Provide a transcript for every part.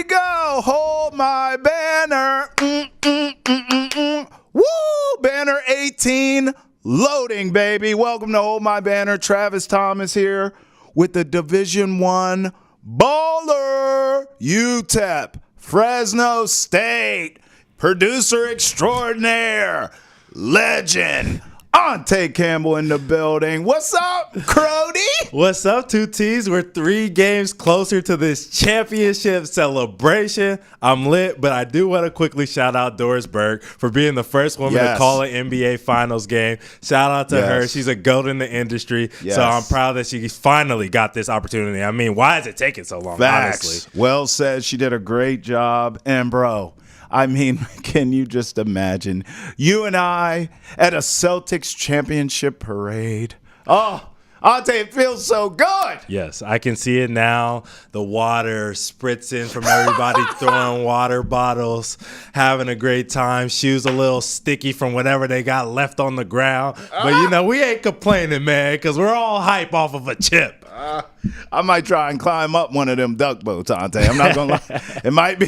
Go, hold my banner. Woo! Banner 18 loading, baby. Welcome to Hold My Banner. Travis Thomas here with the Division I baller, UTEP, Fresno State, producer extraordinaire, legend, Ante Campbell in the building. What's up, Crody? What's up, 2Ts? We're 3 games closer to this championship celebration. I'm lit, but I do want to quickly shout out Doris Burke for being the first woman to call an NBA Finals game. Shout out to her. She's a GOAT in the industry, so I'm proud that she finally got this opportunity. I mean, why is it taking so long, honestly? Well said. She did a great job. And, bro, I mean, can you just imagine you and I at a Celtics championship parade? Oh, I'll tell you, it feels so good. Yes, I can see it now. The water spritzing from everybody throwing water bottles, having a great time. Shoes a little sticky from whatever they got left on the ground. But, you know, we ain't complaining, man, because we're all hype off of a chip. I might try and climb up one of them duck boats, Ante. I'm not gonna lie. It might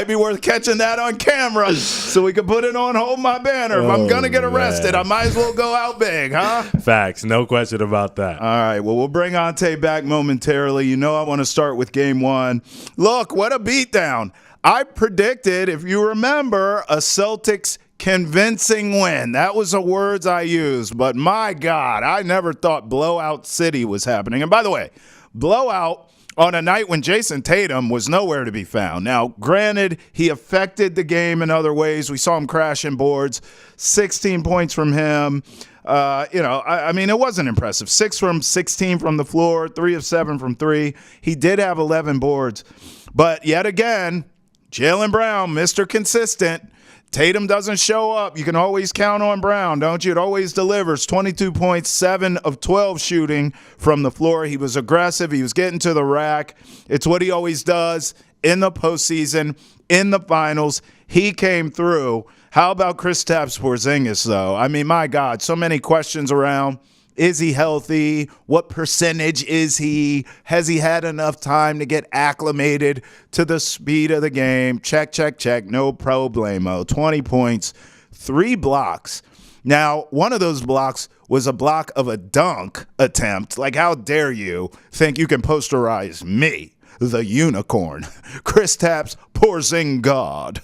be worth catching that on camera so we can put it on Hold My Banner. If I'm gonna get arrested, I might as well go out big, huh? Facts, no question about that. All right, well, we'll bring Ante back momentarily. You know I want to start with game 1. Look, what a beatdown. I predicted, if you remember, a Celtics convincing win. That was the words I used. But my God, I never thought blowout city was happening. And by the way, blowout on a night when Jason Tatum was nowhere to be found. Now, granted, he affected the game in other ways. We saw him crashing boards, 16 points from him. I mean, it wasn't impressive. 6 from 16 from the floor, 3 of 7 from 3. He did have 11 boards. But yet again, Jaylen Brown, Mr. Consistent. Tatum doesn't show up. You can always count on Brown, don't you? It always delivers. 22 points, 7 of 12 shooting from the floor. He was aggressive. He was getting to the rack. It's what he always does in the postseason, in the finals. He came through. How about Kristaps Porzingis, though? I mean, my God, so many questions around. Is he healthy? What percentage is he? Has he had enough time to get acclimated to the speed of the game? Check, check, check. No problemo. 20 points, 3 blocks. Now, one of those blocks was a block of a dunk attempt. Like, how dare you think you can posterize me, the unicorn? Kristaps Porzingis.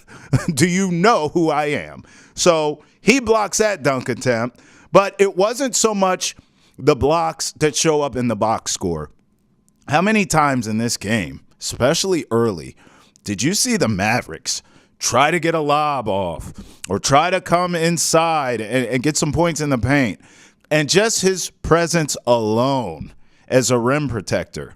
Do you know who I am? So he blocks that dunk attempt. But it wasn't so much the blocks that show up in the box score. How many times in this game, especially early, did you see the Mavericks try to get a lob off or try to come inside and get some points in the paint? And just his presence alone as a rim protector,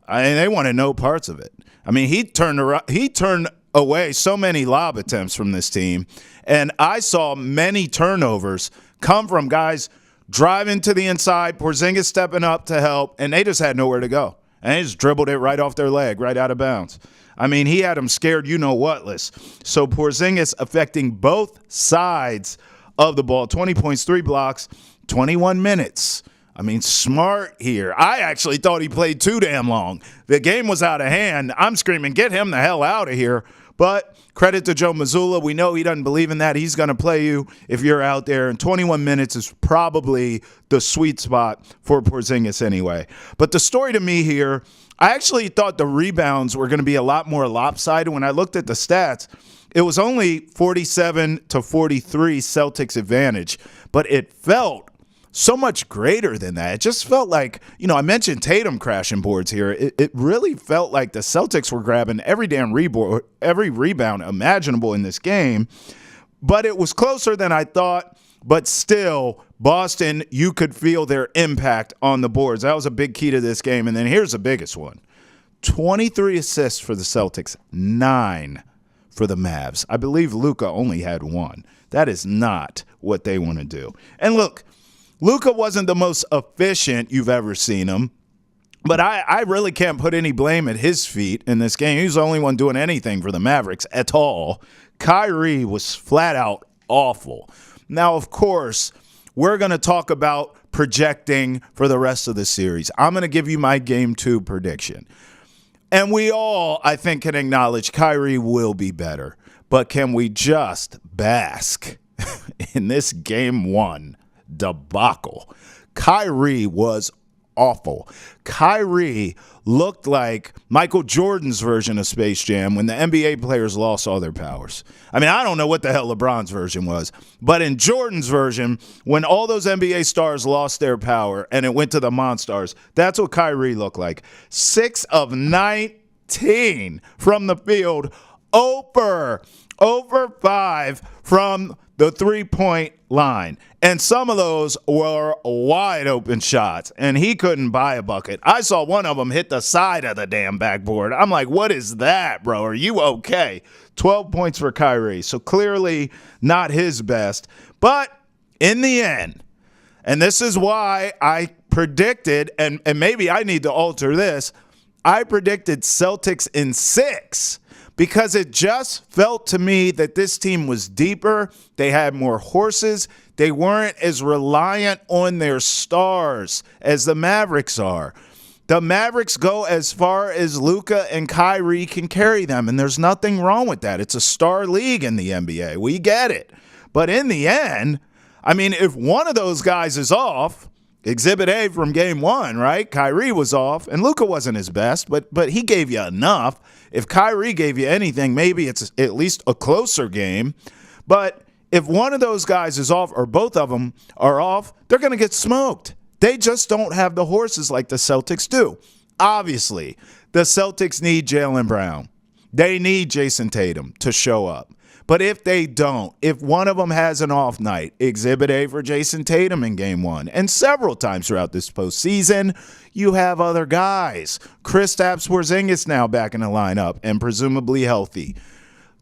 they wanted no parts of it. I mean, he turned away so many lob attempts from this team, and I saw many turnovers come from guys driving to the inside, Porzingis stepping up to help, and they just had nowhere to go. And they just dribbled it right off their leg, right out of bounds. I mean, he had them scared you-know-what-less. So Porzingis affecting both sides of the ball. 20 points, 3 blocks, 21 minutes. I mean, smart here. I actually thought he played too damn long. The game was out of hand. I'm screaming, get him the hell out of here. But credit to Joe Mazzulla. We know he doesn't believe in that. He's going to play you if you're out there. And 21 minutes is probably the sweet spot for Porzingis anyway. But the story to me here, I actually thought the rebounds were going to be a lot more lopsided. When I looked at the stats, it was only 47-43 Celtics advantage. But it felt so much greater than that. It just felt like, I mentioned Tatum crashing boards here. It really felt like the Celtics were grabbing every damn rebound imaginable in this game. But it was closer than I thought. But still, Boston, you could feel their impact on the boards. That was a big key to this game. And then here's the biggest one. 23 assists for the Celtics, 9 for the Mavs. I believe Luka only had 1. That is not what they want to do. And look, Luka wasn't the most efficient you've ever seen him, but I really can't put any blame at his feet in this game. He was the only one doing anything for the Mavericks at all. Kyrie was flat out awful. Now, of course, we're going to talk about projecting for the rest of the series. I'm going to give you my Game 2 prediction. And we all, I think, can acknowledge Kyrie will be better. But can we just bask in this game one debacle? Kyrie was awful. Kyrie looked like Michael Jordan's version of Space Jam when the NBA players lost all their powers. I mean, I don't know what the hell LeBron's version was, but in Jordan's version, when all those NBA stars lost their power and it went to the Monstars, that's what Kyrie looked like. 6 of 19 from the field, over 5 from the three-point line. And some of those were wide open shots, and he couldn't buy a bucket. I saw one of them hit the side of the damn backboard. I'm like, what is that, bro? Are you okay? 12 points for Kyrie. So clearly not his best. But in the end, and this is why I predicted, and maybe I need to alter this, I predicted Celtics in 6. Because it just felt to me that this team was deeper. They had more horses. They weren't as reliant on their stars as the Mavericks are. The Mavericks go as far as Luka and Kyrie can carry them, and there's nothing wrong with that. It's a star league in the NBA. We get it. But in the end, I mean, if one of those guys is off, Exhibit A from game one, right? Kyrie was off, and Luka wasn't his best, but he gave you enough. If Kyrie gave you anything, maybe it's at least a closer game. But if one of those guys is off or both of them are off, they're going to get smoked. They just don't have the horses like the Celtics do. Obviously, the Celtics need Jaylen Brown. They need Jason Tatum to show up. But if they don't, if one of them has an off night, Exhibit A for Jason Tatum in game one, and several times throughout this postseason, you have other guys. Kristaps Porzingis now back in the lineup and presumably healthy.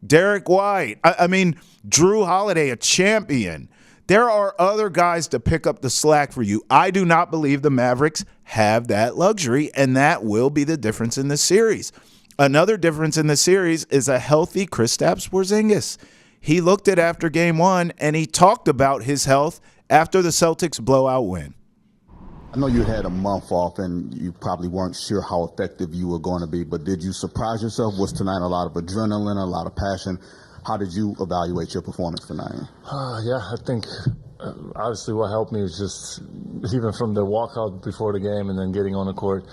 Derek White, I mean, Drew Holiday, a champion. There are other guys to pick up the slack for you. I do not believe the Mavericks have that luxury, and that will be the difference in this series. Another difference in the series is a healthy Kristaps Porzingis. He looked at after game one, and he talked about his health after the Celtics blowout win. I know you had a month off, and you probably weren't sure how effective you were going to be, but did you surprise yourself? Was tonight a lot of adrenaline, a lot of passion? How did you evaluate your performance tonight? Yeah, I think obviously what helped me was just even from the walkout before the game and then getting on the court,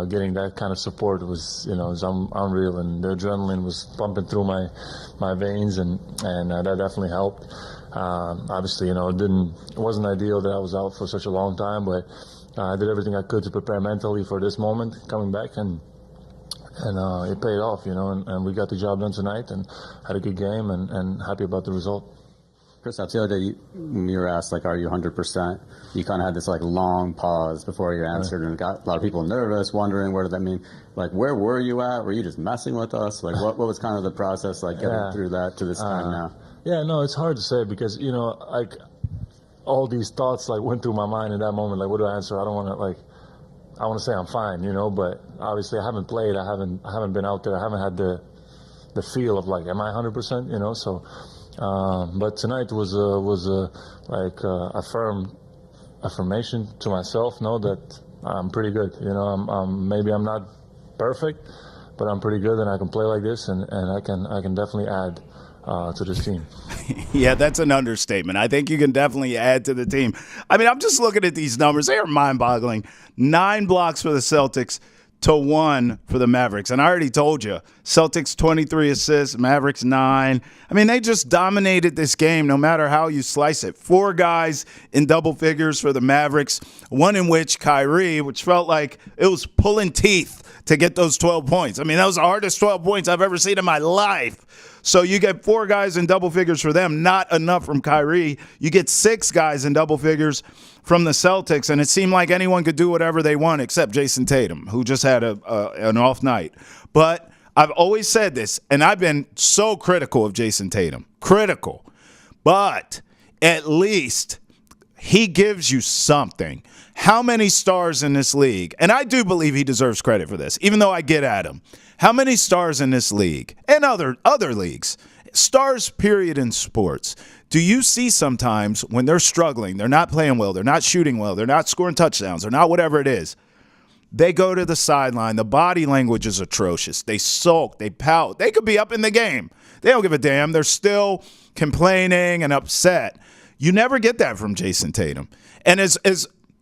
getting that kind of support was, was unreal, and the adrenaline was pumping through my veins, and that definitely helped. Obviously, it wasn't ideal that I was out for such a long time, but I did everything I could to prepare mentally for this moment coming back, and it paid off, and we got the job done tonight and had a good game and happy about the result. Chris, the other day when you were asked, are you 100%, you kind of had this, long pause before you answered, and it got a lot of people nervous, wondering what did that mean? Where were you at? Were you just messing with us? What was kind of the process, getting through that to this time now? Yeah, no, it's hard to say because, all these thoughts, went through my mind in that moment. What do I answer? I don't want to, I want to say I'm fine, but obviously I haven't played. I haven't been out there. I haven't had the feel of, am I 100%, so... but tonight was a firm affirmation to myself, that I'm pretty good. Maybe I'm not perfect, but I'm pretty good, and I can play like this, and I can definitely add to this team. Yeah, that's an understatement. I think you can definitely add to the team. I mean, I'm just looking at these numbers. They are mind-boggling. 9 blocks for the Celtics to 1 for the Mavericks. And I already told you, Celtics 23 assists, Mavericks 9. I mean, they just dominated this game no matter how you slice it. 4 guys in double figures for the Mavericks, one in which Kyrie, which felt like it was pulling teeth to get those 12 points. I mean, that was the hardest 12 points I've ever seen in my life. So you get 4 guys in double figures for them, not enough from Kyrie. You get 6 guys in double figures from the Celtics, and it seemed like anyone could do whatever they want except Jason Tatum, who just had an off night. But I've always said this, and I've been so critical of Jason Tatum. Critical. But at least he gives you something. How many stars in this league? And I do believe he deserves credit for this, even though I get at him. How many stars in this league and other leagues, stars period in sports, do you see sometimes when they're struggling, they're not playing well, they're not shooting well, they're not scoring touchdowns, they're not whatever it is, They go to the sideline. The body language is atrocious. They sulk. They pout. They could be up in the game. They don't give a damn. They're still complaining and upset. You never get that from Jason Tatum. And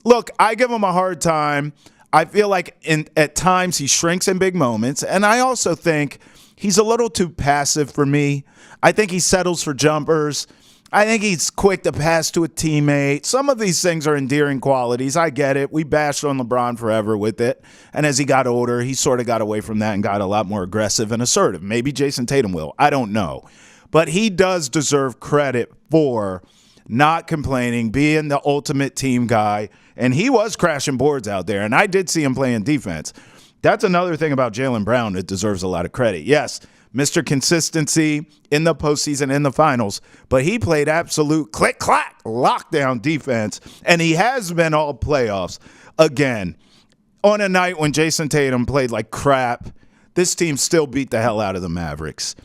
look, I give him a hard time. I feel like at times he shrinks in big moments. And I also think he's a little too passive for me. I think he settles for jumpers. I think he's quick to pass to a teammate. Some of these things are endearing qualities. I get it. We bashed on LeBron forever with it. And as he got older, he sort of got away from that and got a lot more aggressive and assertive. Maybe Jason Tatum will. I don't know. But he does deserve credit for not complaining, being the ultimate team guy. And he was crashing boards out there. And I did see him playing defense. That's another thing about Jaylen Brown that deserves a lot of credit. Yes, Mr. Consistency in the postseason, in the finals, but he played absolute click-clack lockdown defense, and he has been all playoffs. Again, on a night when Jason Tatum played like crap, this team still beat the hell out of the Mavericks.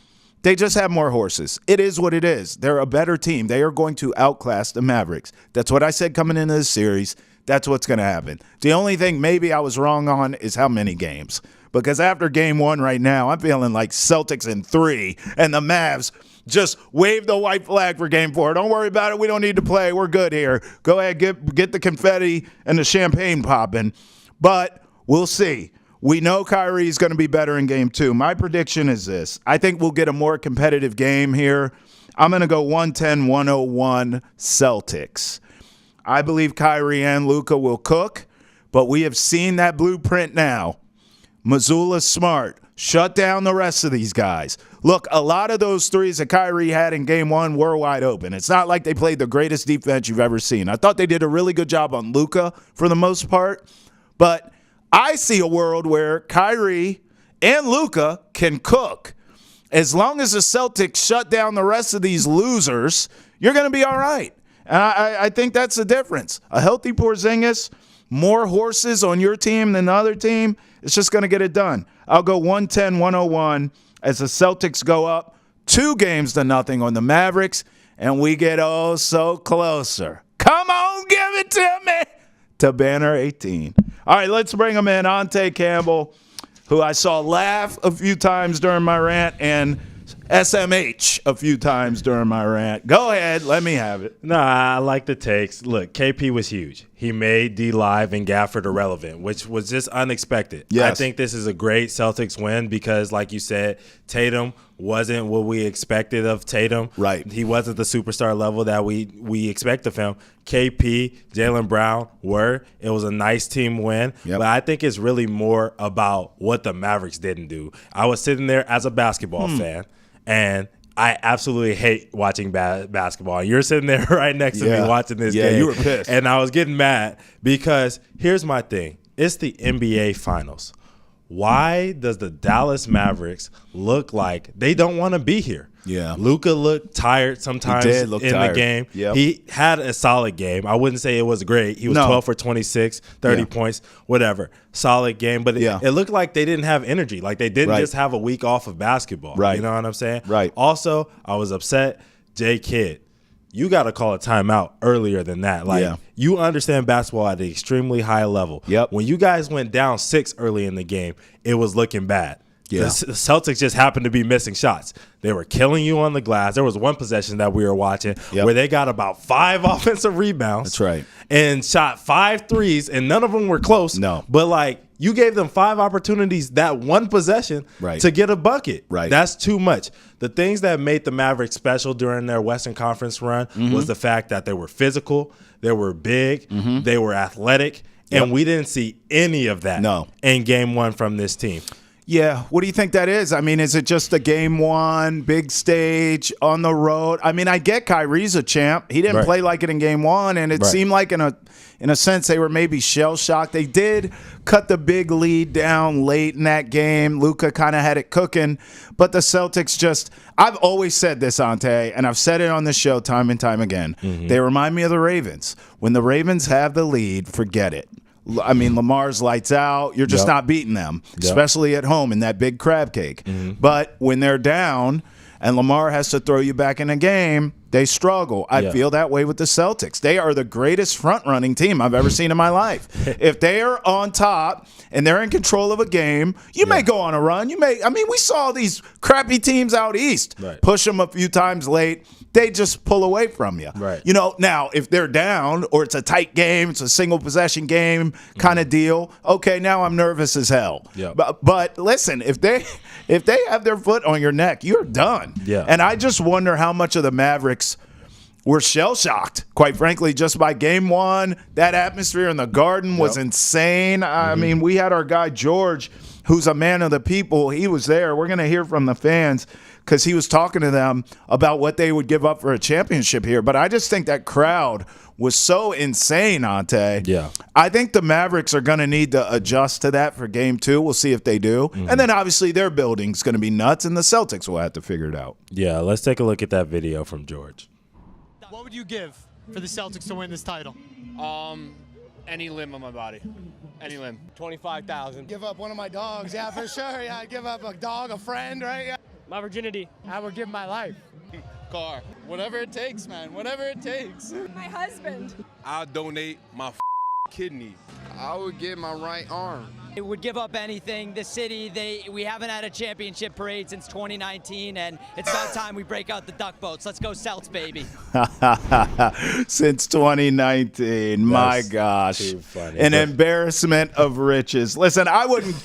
They just have more horses. It is what it is. They're a better team. They are going to outclass the Mavericks. That's what I said coming into this series. That's what's going to happen. The only thing maybe I was wrong on is how many games. Because after game one right now, I'm feeling like Celtics in 3, and the Mavs just wave the white flag for game 4. Don't worry about it. We don't need to play. We're good here. Go ahead, get the confetti and the champagne popping. But we'll see. We know Kyrie's going to be better in game 2. My prediction is this. I think we'll get a more competitive game here. I'm going to go 110-101 Celtics. I believe Kyrie and Luka will cook, but we have seen that blueprint now. Mazzulla's smart. Shut down the rest of these guys. Look, a lot of those threes that Kyrie had in game 1 were wide open. It's not like they played the greatest defense you've ever seen. I thought they did a really good job on Luka for the most part, but I see a world where Kyrie and Luka can cook. As long as the Celtics shut down the rest of these losers, you're going to be all right. And I think that's the difference. A healthy Porzingis, more horses on your team than the other team, it's just going to get it done. I'll go 110-101 as the Celtics go up 2-0 on the Mavericks, and we get oh so closer. Come on, give it to me. To banner 18. All right, let's bring him in. Ante Campbell, who I saw laugh a few times during my rant and SMH a few times during my rant. Go ahead. Let me have it. Nah, I like the takes. Look, KP was huge. He made D-Live and Gafford irrelevant, which was just unexpected. Yes. I think this is a great Celtics win because, like you said, Tatum wasn't what we expected of Tatum. Right. He wasn't the superstar level that we expect of him. KP, Jaylen Brown were. It was a nice team win. Yep. But I think it's really more about what the Mavericks didn't do. I was sitting there as a basketball fan, and I absolutely hate watching basketball. You're sitting there right next to me watching this game. Yeah, you were pissed. And I was getting mad because here's my thing. It's the NBA Finals. Why does the Dallas Mavericks look like they don't want to be here? Yeah. Luka looked tired sometimes in the game. Yep. He had a solid game. I wouldn't say it was great. He was 12 for 26, 30 points, whatever. Solid game. But it looked like they didn't have energy. Like they didn't just have a week off of basketball. Right. You know what I'm saying? Right. Also, I was upset. Jay Kidd, you got to call a timeout earlier than that. Like you understand basketball at an extremely high level. Yep. When you guys went down 6 early in the game, it was looking bad. Yeah. The Celtics just happened to be missing shots. They were killing you on the glass. There was one possession that we were watching where they got about 5 offensive rebounds. That's right. And shot 5 threes, and none of them were close. No. But, like, you gave them 5 opportunities that one possession to get a bucket. Right. That's too much. The things that made the Mavericks special during their Western Conference run was the fact that they were physical, they were big, they were athletic, and we didn't see any of that in Game 1 from this team. Yeah. What do you think that is? I mean, is it just a game 1, big stage, on the road? I mean, I get Kyrie's a champ. He didn't play like it in game 1, and it seemed like in a sense they were maybe shell-shocked. They did cut the big lead down late in that game. Luka kind of had it cooking. But the Celtics just – I've always said this, Ante, and I've said it on this show time and time again. They remind me of the Ravens. When the Ravens have the lead, forget it. I mean, Lamar's lights out. You're just not beating them, especially at home in that big crab cake. But when they're down and Lamar has to throw you back in a game, They struggle. I feel that way with the Celtics. They are the greatest front-running team I've ever seen in my life. If they are on top and they're in control of a game, you may go on a run. We saw these crappy teams out east push them a few times late. They just pull away from you. Right. Now, if they're down or it's a tight game, it's a single-possession game kind of deal, okay, now I'm nervous as hell. Yeah. But listen, if they have their foot on your neck, you're done. Yeah. And I just wonder how much of the Mavericks were shell-shocked, quite frankly, just by game one. That atmosphere in the Garden was insane. I mean, we had our guy George, who's a man of the people. He was there. We're going to hear from the fans because he was talking to them about what they would give up for a championship here. But I just think that crowd was so insane, Ante. Yeah. I think the Mavericks are going to need to adjust to that for game two. We'll see if they do. And then obviously their building's going to be nuts, and the Celtics will have to figure it out. Yeah, let's take a look at that video from George. What would you give for the Celtics to win this title? Any limb on my body. Any limb. 25,000. Give up one of my dogs, yeah, for sure. Yeah, I'd give up a dog, a friend, right? Yeah. My virginity. I would give my life. Car. Whatever it takes, man. Whatever it takes. My husband. I'll donate my kidney. I would give my right arm. It would give up anything. The city, we haven't had a championship parade since 2019, and it's about time we break out the duck boats. Let's go Celts, baby. Since 2019, my gosh. Too funny. An embarrassment of riches. Listen, I wouldn't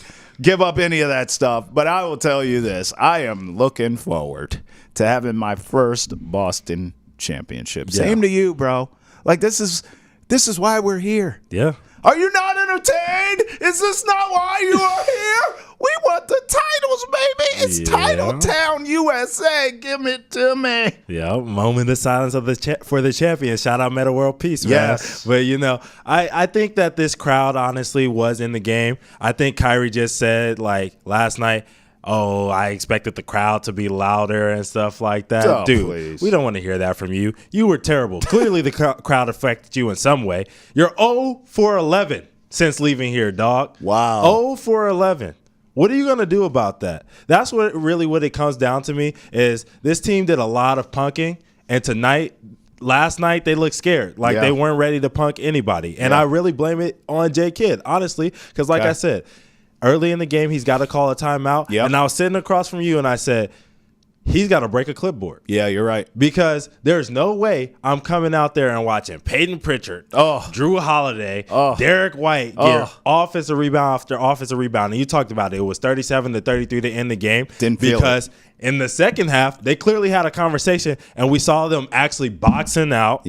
give up any of that stuff, but I will tell you this. I am looking forward to having my first Boston championship. Yeah. Same to you, bro. Like, this is why we're here. Yeah. Are you not entertained? Is this not why you are here? We want the titles, baby. It's Title Town, USA. Give it to me. Yeah, moment of silence for the champion. Shout out Meta World Peace, man. Yes. But, I think that this crowd honestly was in the game. I think Kyrie just said, like, last night, oh, I expected the crowd to be louder and stuff like that. Oh, dude, please. we don't want to hear that from you. You were terrible. Clearly the crowd affected you in some way. You're 0 for 11 since leaving here, dog. Wow. 0 for 11. What are you going to do about that? That's what it comes down to me is this team did a lot of punking, and last night they looked scared. Like they weren't ready to punk anybody. And I really blame it on J. Kidd, honestly, because like I said, early in the game, he's got to call a timeout. Yep. And I was sitting across from you, and I said, he's got to break a clipboard. Yeah, you're right. Because there's no way I'm coming out there and watching Peyton Pritchard, Drew Holiday, Derek White get offensive rebound after offensive rebound. And you talked about it. It was 37-33 to end the game. Didn't feel because in the second half, they clearly had a conversation, and we saw them actually boxing out,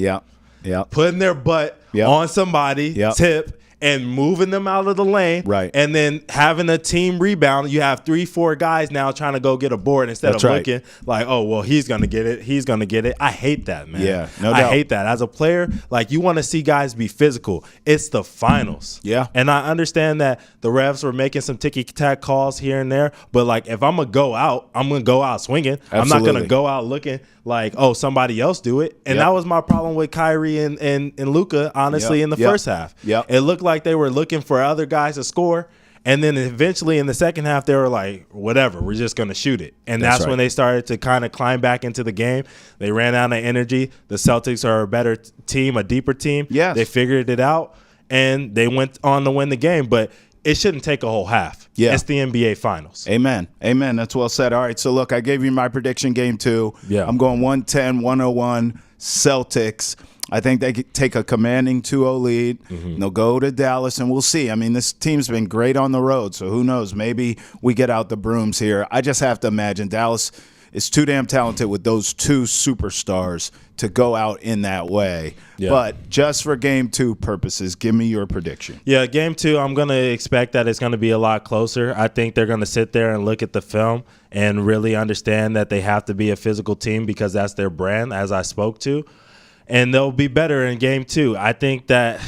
putting their butt on somebody, tip, and moving them out of the lane, and then having a team rebound. You have 3-4 guys now trying to go get a board instead of looking like, oh, well, he's going to get it. He's going to get it. I hate that, man. Yeah, no doubt. I hate that. As a player, like, you want to see guys be physical. It's the finals. Yeah. And I understand that the refs were making some ticky-tack calls here and there, but, like, if I'm going to go out, I'm going to go out swinging. Absolutely. I'm not going to go out looking like, oh, somebody else do it. And that was my problem with Kyrie and Luka, honestly, in the first half. It looked like they were looking for other guys to score. And then eventually in the second half, they were like, whatever, we're just going to shoot it. And that's when they started to kind of climb back into the game. They ran out of energy. The Celtics are a better team, a deeper team. Yes. They figured it out, and they went on to win the game. But it shouldn't take a whole half. Yeah. It's the NBA Finals. Amen. That's well said. All right, so look, I gave you my prediction game two. Yeah. I'm going 110-101 Celtics. I think they could take a commanding 2-0 lead. They'll go to Dallas, and we'll see. I mean, this team's been great on the road, so who knows? Maybe we get out the brooms here. I just have to imagine Dallas is too damn talented with those two superstars to go out in that way. Yeah. But just for game two purposes, give me your prediction. Yeah, game two, I'm going to expect that it's going to be a lot closer. I think they're going to sit there and look at the film and really understand that they have to be a physical team because that's their brand, as I spoke to. And they'll be better in game two. I think that,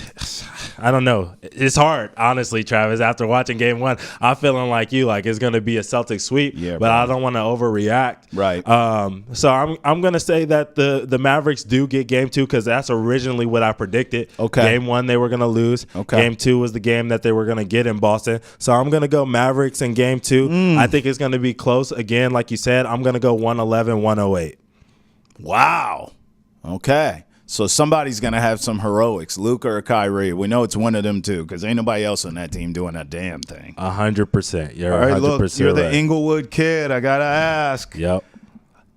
I don't know. It's hard, honestly, Travis. After watching game one, I'm feeling like you, like it's going to be a Celtic sweep, but I don't want to overreact. Right. So I'm going to say that the Mavericks do get game two because that's originally what I predicted. Okay. Game one, they were going to lose. Okay. Game two was the game that they were going to get in Boston. So I'm going to go Mavericks in game two. I think it's going to be close. Again, like you said, I'm going to go 111-108. Wow. Okay. So somebody's going to have some heroics, Luka or Kyrie. We know it's one of them two because ain't nobody else on that team doing a damn thing. 100%. You're all right, 100% look, you're the right. Inglewood kid. I got to ask. Yep.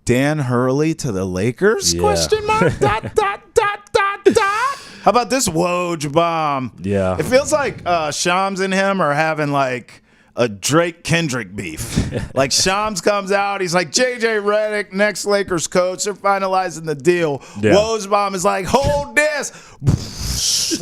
Dan Hurley to the Lakers? Yeah. Question mark? dot, dot, dot, dot, dot. How about this Woj bomb? Yeah. It feels like Shams and him are having like a Drake Kendrick beef. Like Shams comes out, he's like, JJ Redick, next Lakers coach. They're finalizing the deal. Yeah. Woj is like, hold this.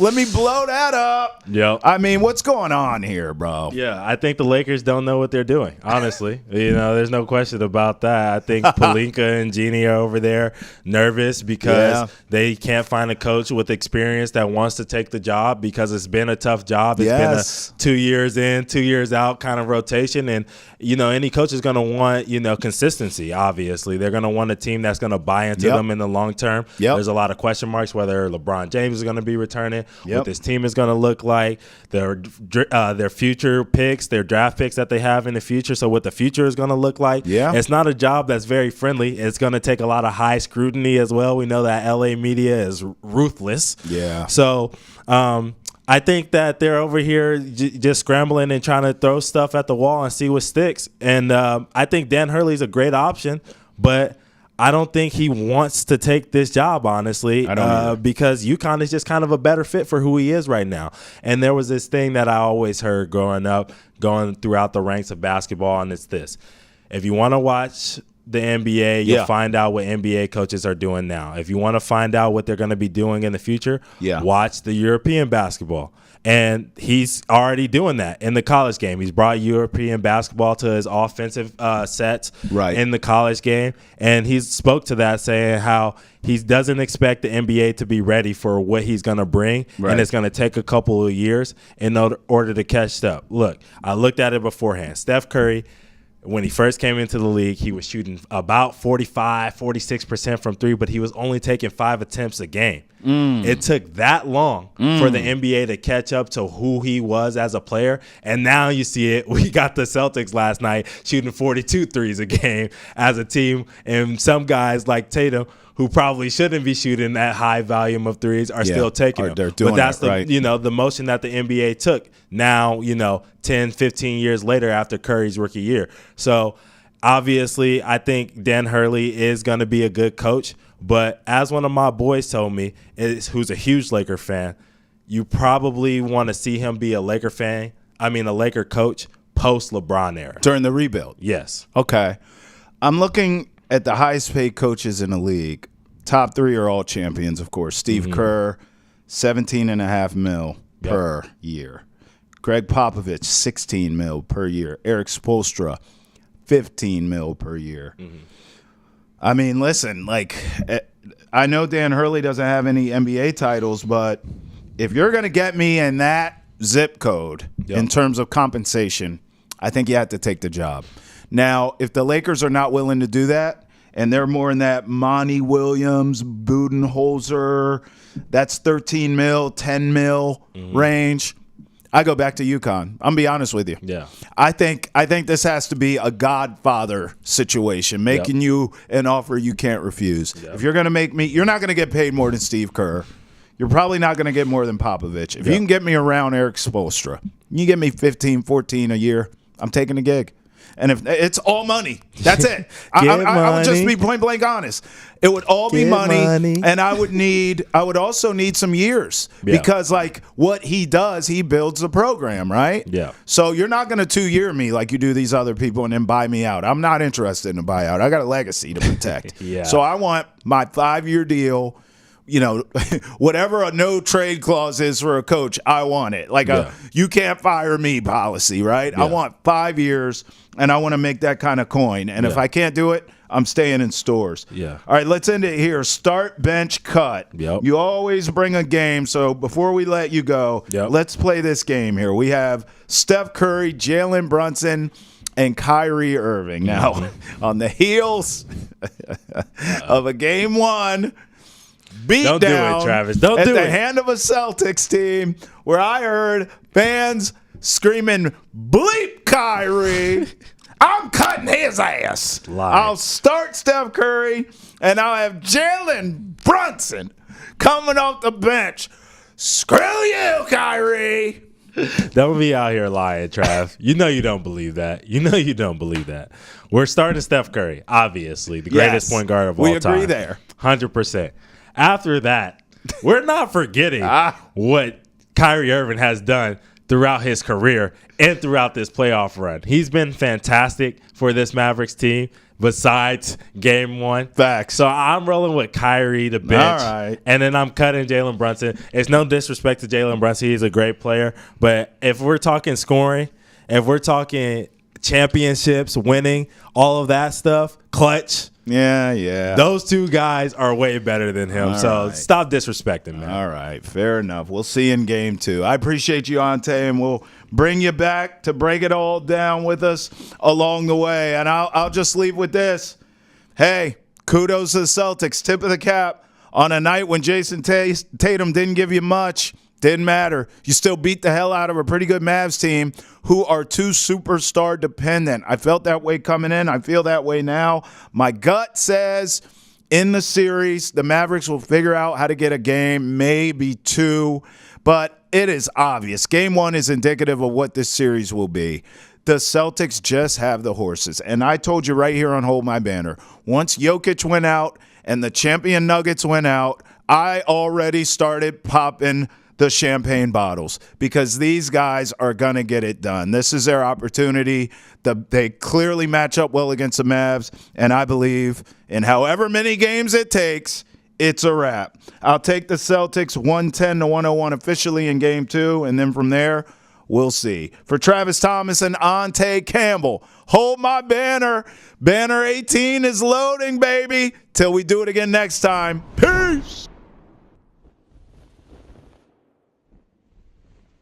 Let me blow that up. Yep. I mean, what's going on here, bro? Yeah, I think the Lakers don't know what they're doing, honestly. There's no question about that. I think Pelinka and Jeannie are over there nervous because they can't find a coach with experience that wants to take the job because it's been a tough job. It's been a 2 years in, 2 years out kind of rotation. And, any coach is going to want, consistency, obviously. They're going to want a team that's going to buy into them in the long term. There's a lot of question marks whether LeBron James is going to be returning, what this team is going to look like, their future picks, their draft picks that they have in the future. So what the future is going to look like. It's not a job that's very friendly. It's going to take a lot of high scrutiny as well. We know that LA media is ruthless. So I think that they're over here just scrambling and trying to throw stuff at the wall and see what sticks. And I think Dan Hurley's a great option, but I don't think he wants to take this job, honestly, because UConn is just kind of a better fit for who he is right now. And there was this thing that I always heard growing up, going throughout the ranks of basketball, and it's this. If you want to watch the NBA, you'll find out what NBA coaches are doing now. If you want to find out what they're going to be doing in the future, watch the European basketball. And he's already doing that in the college game. He's brought European basketball to his offensive sets in the college game. And he spoke to that, saying how he doesn't expect the NBA to be ready for what he's going to bring. And it's going to take a couple of years in order to catch up. Look, I looked at it beforehand. Steph Curry, when he first came into the league, he was shooting about 45, 46% from three, but he was only taking 5 attempts a game. It took that long for the NBA to catch up to who he was as a player. And now you see it. We got the Celtics last night shooting 42 threes a game as a team. And some guys like Tatum, who probably shouldn't be shooting that high volume of threes, are still taking them. They're doing but that's it, the motion that the NBA took now, 10, 15 years later after Curry's rookie year. So obviously I think Dan Hurley is going to be a good coach. But as one of my boys told me, who's a huge Laker fan, you probably want to see him be a Laker coach post LeBron era. During the rebuild? Yes. Okay. I'm looking at the highest paid coaches in the league. Top 3 are all champions, of course. Steve Kerr, $17.5 million per year. Greg Popovich, $16 million per year. Eric Spoelstra, $15 million per year. I mean, listen, I know Dan Hurley doesn't have any NBA titles, but if you're going to get me in that zip code in terms of compensation, I think you have to take the job. Now, if the Lakers are not willing to do that, and they're more in that Monty Williams, Budenholzer, that's $13 million, $10 million range, I go back to UConn. I'm gonna be honest with you. Yeah. I think this has to be a Godfather situation, making you an offer you can't refuse. If you're gonna make me, you're not gonna get paid more than Steve Kerr. You're probably not gonna get more than Popovich. If you can get me around Eric Spoelstra, you get me 15, 14 a year, I'm taking the gig. And if it's all money, that's it. I would just be point blank honest. It would all be money, and I would also need some years because what he does, he builds a program, right? Yeah. So you're not going to 2-year me like you do these other people and then buy me out. I'm not interested in a buyout. I got a legacy to protect. So I want my 5-year deal. Whatever a no trade clause is for a coach, I want it. You can't fire me policy, right? I want 5 years, and I want to make that kind of coin. And if I can't do it, I'm staying in stores. Yeah. All right, let's end it here. Start, bench, cut. Yep. You always bring a game. So before we let you go, let's play this game here. We have Steph Curry, Jalen Brunson, and Kyrie Irving. Now, on the heels of a game 1, beat Don't down do it, Travis. Don't at do the it. hand of a Celtics team where I heard fans screaming, bleep Kyrie. I'm cutting his ass. Lie. I'll start Steph Curry, and I'll have Jalen Brunson coming off the bench. Screw you, Kyrie. Don't be out here lying, Trav. You know you don't believe that. You know you don't believe that. We're starting Steph Curry, obviously, the greatest point guard of all time. We agree there. 100%. After that, we're not forgetting what Kyrie Irving has done throughout his career and throughout this playoff run. He's been fantastic for this Mavericks team besides game one. Facts. So I'm rolling with Kyrie, the bench. All right. And then I'm cutting Jalen Brunson. It's no disrespect to Jalen Brunson. He's a great player. But if we're talking scoring, if we're talking championships, winning, all of that stuff, clutch. Yeah. Those two guys are way better than him. So stop disrespecting, man. All right. Fair enough. We'll see you in game 2. I appreciate you, Ante, and we'll bring you back to break it all down with us along the way. And I'll just leave with this. Hey, kudos to the Celtics. Tip of the cap on a night when Jason Tatum didn't give you much. Didn't matter. You still beat the hell out of a pretty good Mavs team who are too superstar dependent. I felt that way coming in. I feel that way now. My gut says in the series, the Mavericks will figure out how to get a game, maybe 2. But it is obvious. Game 1 is indicative of what this series will be. The Celtics just have the horses. And I told you right here on Hold My Banner, once Jokic went out and the champion Nuggets went out, I already started popping the champagne bottles because these guys are going to get it done. This is their opportunity. They clearly match up well against the Mavs, and I believe in however many games it takes, it's a wrap. I'll take the Celtics 110-101 officially in game 2, and then from there, we'll see. For Travis Thomas and Ante Campbell, hold my banner. Banner 18 is loading, baby. Till we do it again next time. Peace.